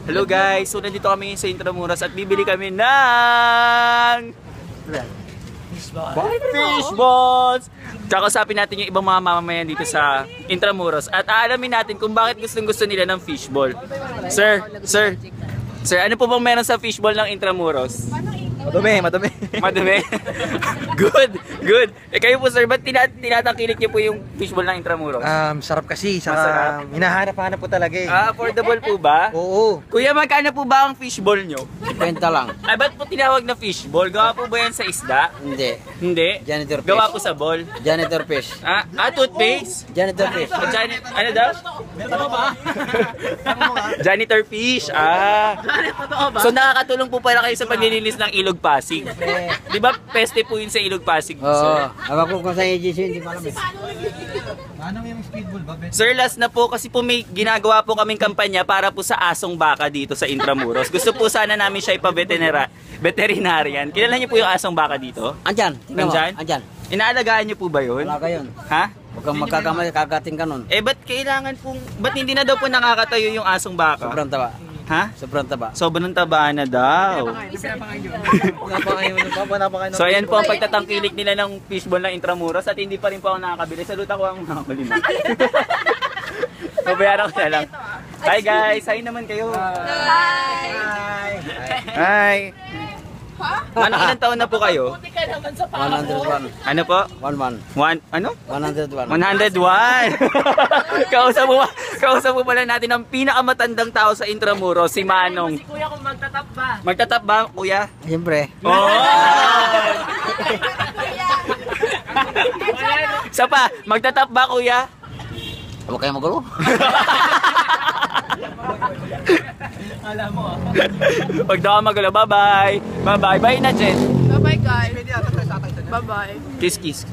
Hello guys, so nandito kami sa Intramuros at bibili kami ng fish balls. Tsaka usapin natin yung ibang mga mamamayan dito sa Intramuros at aalamin natin kung bakit gustong-gusto nila ng fishball. Sir, ano po bang meron sa fishball ng Intramuros? Madumi. Good. Kayo po sir, ba't tinatangkilik niyo po yung fishball ng Intramuros? Sarap kasi. Masarap. Hinahanap-hanap po talaga eh. Affordable po ba? Oo. Kuya, magkano po ba ang fishball nyo? 50 lang. Ay, ba't po tinawag na fishball? Gawa po ba yan sa isda? Hindi. Hindi? Janitor fish. Gawa po sa ball? Janitor fish. Toothpaste? Janitor fish. Ano daw? Janitor fish. So nakakatulong po pala kayo sa paglilinis ng Ilog Pasig. Di ba peste po yun sa Ilog Pasig? Oo. Ako po kung sa EGC, hindi ko alam eh. Anong yung speedball ba? Sir, last na po kasi po may ginagawa po kaming kampanya para po sa asong baka dito sa Intramuros. Gusto po sana namin siya ipa-veterinarian. Kilala niyo po yung asong baka dito? Andyan. Tingnan mo. Andyan? Andyan. Inaalagaan niyo po ba yun? Wala ka yun. Ha? Huwag kang magkakamali, kagating ka nun. Ba't kailangan pong... Ba't hindi na daw po nakakatayo yung asong baka? Sobrang taba. Ha? Sobrang taba. Sobrang taba na daw. So ayan po ang pagtatangkilik nila ng fishball ng Intramuros at hindi pa rin po ako nakakabili. Salute ako ang nakakabili na. Pabayaran ko na lang. Hi guys! Hi naman kayo! Hi! Ano, ilang taon na po kayo? 101. Ano po? 11. Ano? 101. 101! Kausap mo pala natin ang pinakamatandang tao sa Intramuros, si Manong. Si Kuya kung magtatap ba? Magtatap ba, Kuya? Siyempre. Oh! Isa pa, magtatap ba, Kuya? Huwag kayo magulo. Huwag daw ka magulo. Bye-bye! Bye-bye! Bye na, Jen! Bye-bye guys! Bye-bye! Kiss, kiss!